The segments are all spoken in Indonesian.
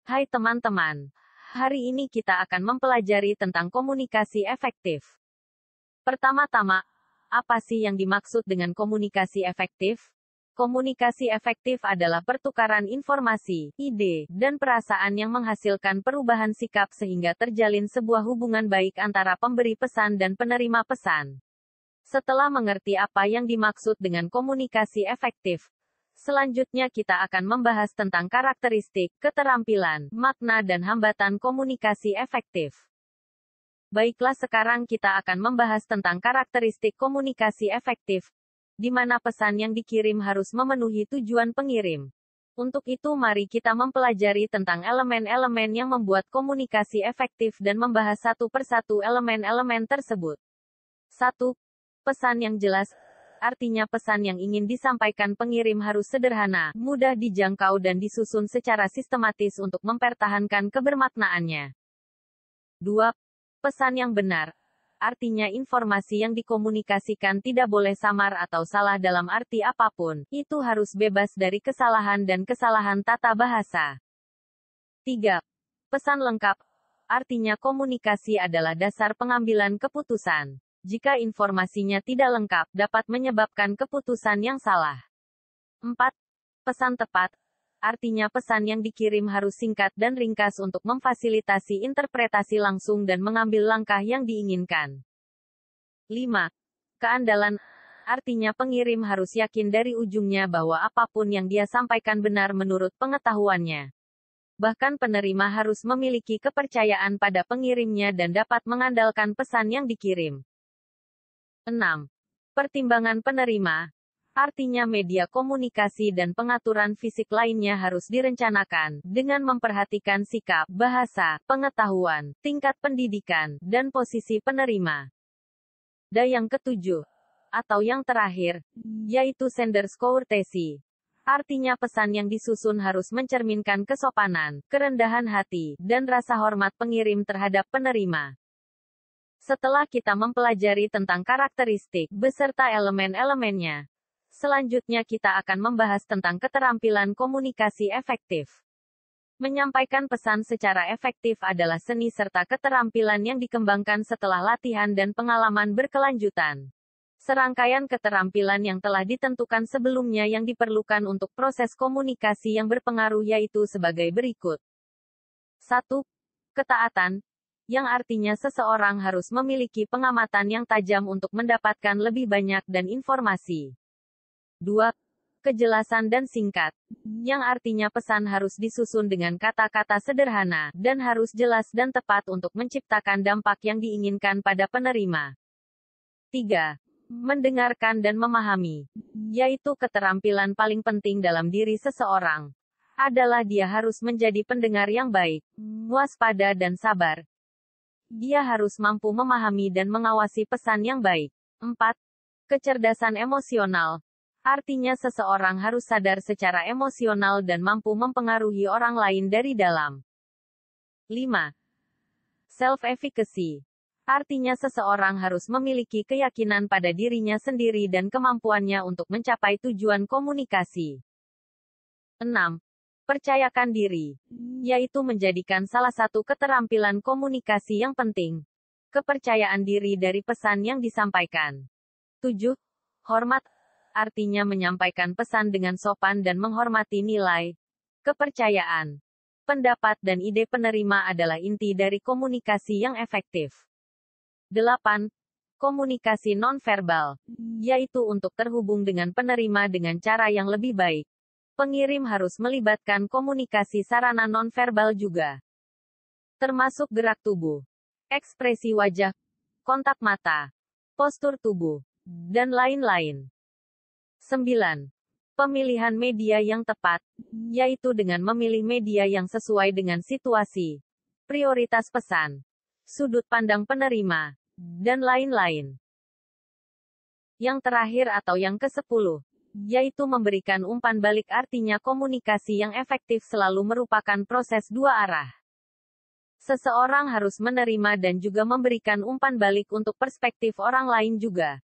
Hai teman-teman, hari ini kita akan mempelajari tentang komunikasi efektif. Pertama-tama, apa sih yang dimaksud dengan komunikasi efektif? Komunikasi efektif adalah pertukaran informasi, ide, dan perasaan yang menghasilkan perubahan sikap sehingga terjalin sebuah hubungan baik antara pemberi pesan dan penerima pesan. Setelah mengerti apa yang dimaksud dengan komunikasi efektif, selanjutnya kita akan membahas tentang karakteristik, keterampilan, makna dan hambatan komunikasi efektif. Baiklah, sekarang kita akan membahas tentang karakteristik komunikasi efektif, di mana pesan yang dikirim harus memenuhi tujuan pengirim. Untuk itu mari kita mempelajari tentang elemen-elemen yang membuat komunikasi efektif dan membahas satu persatu elemen-elemen tersebut. 1. Pesan yang jelas. Artinya pesan yang ingin disampaikan pengirim harus sederhana, mudah dijangkau dan disusun secara sistematis untuk mempertahankan kebermaknaannya. 2. Pesan yang benar. Artinya informasi yang dikomunikasikan tidak boleh samar atau salah dalam arti apapun, itu harus bebas dari kesalahan dan kesalahan tata bahasa. 3. Pesan lengkap. Artinya komunikasi adalah dasar pengambilan keputusan. Jika informasinya tidak lengkap, dapat menyebabkan keputusan yang salah. 4. Pesan tepat. Artinya pesan yang dikirim harus singkat dan ringkas untuk memfasilitasi interpretasi langsung dan mengambil langkah yang diinginkan. 5. Keandalan. Artinya pengirim harus yakin dari ujungnya bahwa apapun yang dia sampaikan benar menurut pengetahuannya. Bahkan penerima harus memiliki kepercayaan pada pengirimnya dan dapat mengandalkan pesan yang dikirim. 6. Pertimbangan penerima. Artinya media komunikasi dan pengaturan fisik lainnya harus direncanakan, dengan memperhatikan sikap, bahasa, pengetahuan, tingkat pendidikan, dan posisi penerima. Dan yang ketujuh, atau yang terakhir, yaitu sender's courtesy. Artinya pesan yang disusun harus mencerminkan kesopanan, kerendahan hati, dan rasa hormat pengirim terhadap penerima. Setelah kita mempelajari tentang karakteristik beserta elemen-elemennya, selanjutnya kita akan membahas tentang keterampilan komunikasi efektif. Menyampaikan pesan secara efektif adalah seni serta keterampilan yang dikembangkan setelah latihan dan pengalaman berkelanjutan. Serangkaian keterampilan yang telah ditentukan sebelumnya yang diperlukan untuk proses komunikasi yang berpengaruh yaitu sebagai berikut. 1. Ketaatan. Yang artinya seseorang harus memiliki pengamatan yang tajam untuk mendapatkan lebih banyak dan informasi. 2. Kejelasan dan singkat. Yang artinya pesan harus disusun dengan kata-kata sederhana, dan harus jelas dan tepat untuk menciptakan dampak yang diinginkan pada penerima. 3. Mendengarkan dan memahami. Yaitu keterampilan paling penting dalam diri seseorang. Adalah dia harus menjadi pendengar yang baik, waspada dan sabar. Dia harus mampu memahami dan mengawasi pesan yang baik. 4. Kecerdasan emosional. Artinya seseorang harus sadar secara emosional dan mampu mempengaruhi orang lain dari dalam. 5. Self-efficacy. Artinya seseorang harus memiliki keyakinan pada dirinya sendiri dan kemampuannya untuk mencapai tujuan komunikasi. 6. Percayakan diri, yaitu menjadikan salah satu keterampilan komunikasi yang penting. Kepercayaan diri dari pesan yang disampaikan. 7. Hormat. Artinya menyampaikan pesan dengan sopan dan menghormati nilai, kepercayaan, pendapat dan ide penerima adalah inti dari komunikasi yang efektif. 8. Komunikasi nonverbal, yaitu untuk terhubung dengan penerima dengan cara yang lebih baik. Pengirim harus melibatkan komunikasi sarana nonverbal juga, termasuk gerak tubuh, ekspresi wajah, kontak mata, postur tubuh, dan lain-lain. 9. Pemilihan media yang tepat, yaitu dengan memilih media yang sesuai dengan situasi, prioritas pesan, sudut pandang penerima, dan lain-lain. Yang terakhir atau yang ke-10, yaitu memberikan umpan balik. Artinya komunikasi yang efektif selalu merupakan proses dua arah. Seseorang harus menerima dan juga memberikan umpan balik untuk perspektif orang lain juga.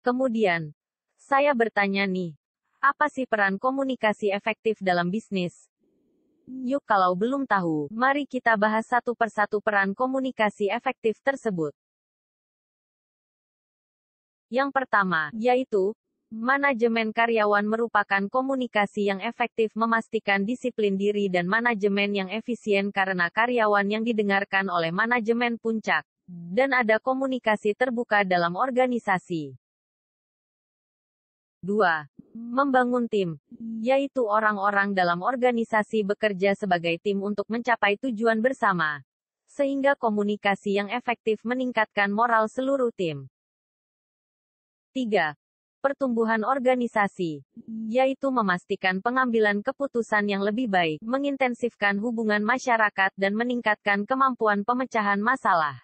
Kemudian, saya bertanya nih, apa sih peran komunikasi efektif dalam bisnis? Yuk kalau belum tahu, mari kita bahas satu persatu peran komunikasi efektif tersebut. Yang pertama, yaitu, manajemen karyawan merupakan komunikasi yang efektif memastikan disiplin diri dan manajemen yang efisien karena karyawan yang didengarkan oleh manajemen puncak, dan ada komunikasi terbuka dalam organisasi. 2. Membangun tim, yaitu orang-orang dalam organisasi bekerja sebagai tim untuk mencapai tujuan bersama, sehingga komunikasi yang efektif meningkatkan moral seluruh tim. 3. Pertumbuhan organisasi, yaitu memastikan pengambilan keputusan yang lebih baik, mengintensifkan hubungan masyarakat dan meningkatkan kemampuan pemecahan masalah.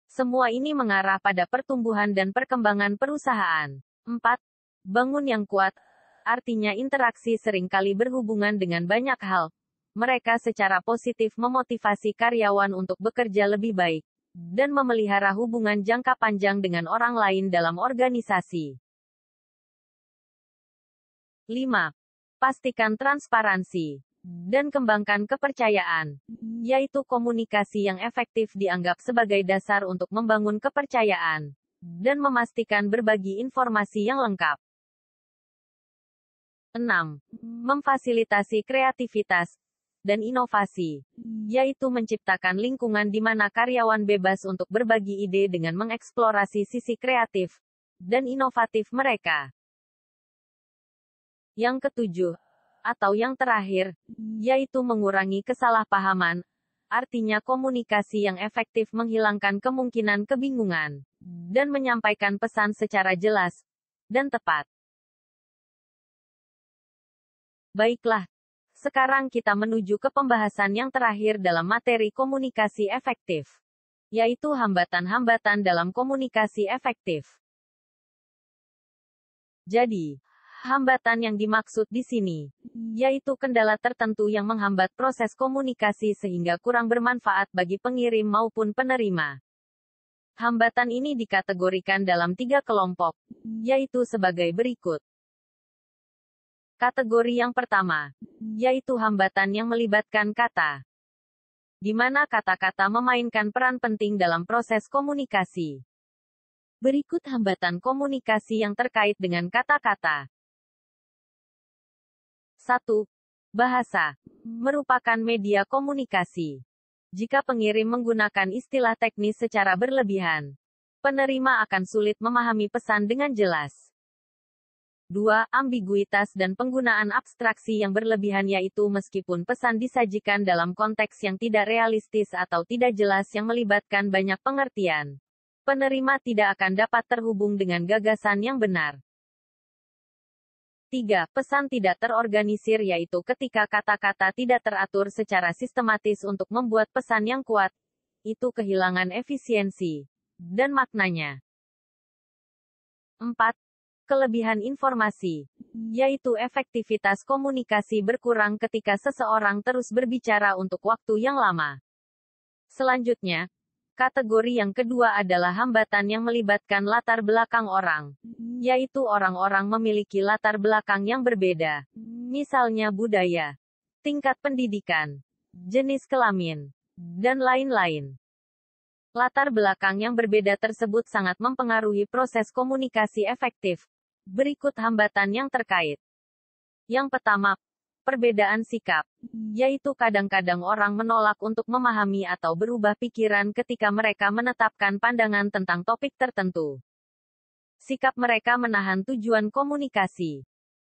Semua ini mengarah pada pertumbuhan dan perkembangan perusahaan. 4. Bangun yang kuat, artinya interaksi seringkali berhubungan dengan banyak hal. Mereka secara positif memotivasi karyawan untuk bekerja lebih baik, dan memelihara hubungan jangka panjang dengan orang lain dalam organisasi. 5. Pastikan transparansi, dan kembangkan kepercayaan, yaitu komunikasi yang efektif dianggap sebagai dasar untuk membangun kepercayaan, dan memastikan berbagi informasi yang lengkap. 6. Memfasilitasi kreativitas dan inovasi, yaitu menciptakan lingkungan di mana karyawan bebas untuk berbagi ide dengan mengeksplorasi sisi kreatif dan inovatif mereka. Yang ketujuh, atau yang terakhir, yaitu mengurangi kesalahpahaman, artinya komunikasi yang efektif menghilangkan kemungkinan kebingungan, dan menyampaikan pesan secara jelas dan tepat. Baiklah, sekarang kita menuju ke pembahasan yang terakhir dalam materi komunikasi efektif, yaitu hambatan-hambatan dalam komunikasi efektif. Jadi, hambatan yang dimaksud di sini, yaitu kendala tertentu yang menghambat proses komunikasi sehingga kurang bermanfaat bagi pengirim maupun penerima. Hambatan ini dikategorikan dalam 3 kelompok, yaitu sebagai berikut. Kategori yang pertama, yaitu hambatan yang melibatkan kata, di mana kata-kata memainkan peran penting dalam proses komunikasi. Berikut hambatan komunikasi yang terkait dengan kata-kata. 1. Bahasa merupakan media komunikasi. Jika pengirim menggunakan istilah teknis secara berlebihan, penerima akan sulit memahami pesan dengan jelas. 2. Ambiguitas dan penggunaan abstraksi yang berlebihan, yaitu meskipun pesan disajikan dalam konteks yang tidak realistis atau tidak jelas yang melibatkan banyak pengertian, penerima tidak akan dapat terhubung dengan gagasan yang benar. 3. Pesan tidak terorganisir, yaitu ketika kata-kata tidak teratur secara sistematis untuk membuat pesan yang kuat, itu kehilangan efisiensi dan maknanya. 4. Kelebihan informasi, yaitu efektivitas komunikasi berkurang ketika seseorang terus berbicara untuk waktu yang lama. Selanjutnya, kategori yang kedua adalah hambatan yang melibatkan latar belakang orang, yaitu orang-orang memiliki latar belakang yang berbeda, misalnya budaya, tingkat pendidikan, jenis kelamin, dan lain-lain. Latar belakang yang berbeda tersebut sangat mempengaruhi proses komunikasi efektif. Berikut hambatan yang terkait. Yang pertama, perbedaan sikap, yaitu kadang-kadang orang menolak untuk memahami atau berubah pikiran ketika mereka menetapkan pandangan tentang topik tertentu. Sikap mereka menahan tujuan komunikasi.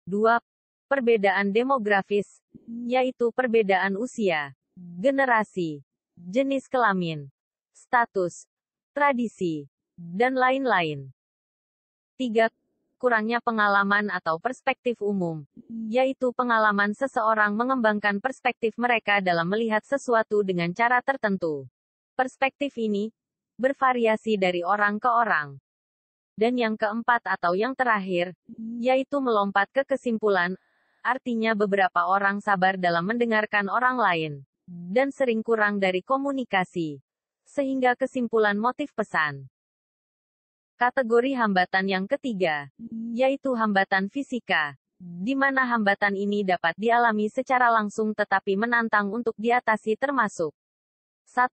2. Perbedaan demografis, yaitu perbedaan usia, generasi, jenis kelamin, status, tradisi, dan lain-lain. 3. Kurangnya pengalaman atau perspektif umum, yaitu pengalaman seseorang mengembangkan perspektif mereka dalam melihat sesuatu dengan cara tertentu. Perspektif ini bervariasi dari orang ke orang. Dan yang keempat atau yang terakhir, yaitu melompat ke kesimpulan, artinya beberapa orang sabar dalam mendengarkan orang lain, dan sering kurang dari komunikasi, sehingga kesimpulan motif pesan. Kategori hambatan yang ketiga, yaitu hambatan fisika, di mana hambatan ini dapat dialami secara langsung tetapi menantang untuk diatasi termasuk 1.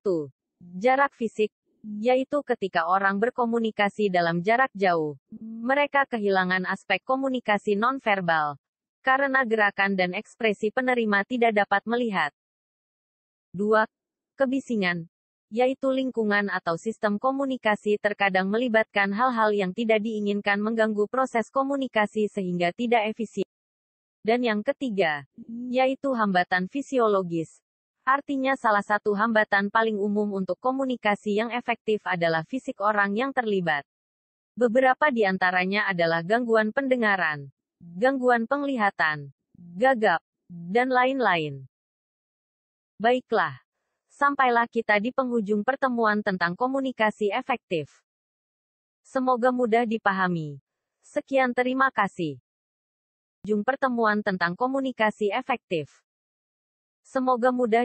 Jarak fisik, yaitu ketika orang berkomunikasi dalam jarak jauh, mereka kehilangan aspek komunikasi nonverbal, karena gerakan dan ekspresi penerima tidak dapat melihat. 2. Kebisingan, yaitu lingkungan atau sistem komunikasi terkadang melibatkan hal-hal yang tidak diinginkan mengganggu proses komunikasi sehingga tidak efisien. Dan yang ketiga, yaitu hambatan fisiologis. Artinya salah satu hambatan paling umum untuk komunikasi yang efektif adalah fisik orang yang terlibat. Beberapa di antaranya adalah gangguan pendengaran, gangguan penglihatan, gagap, dan lain-lain. Baiklah. Sampailah kita di penghujung pertemuan tentang komunikasi efektif. Semoga mudah dipahami. Sekian terima kasih. Ujung pertemuan tentang komunikasi efektif. Semoga mudah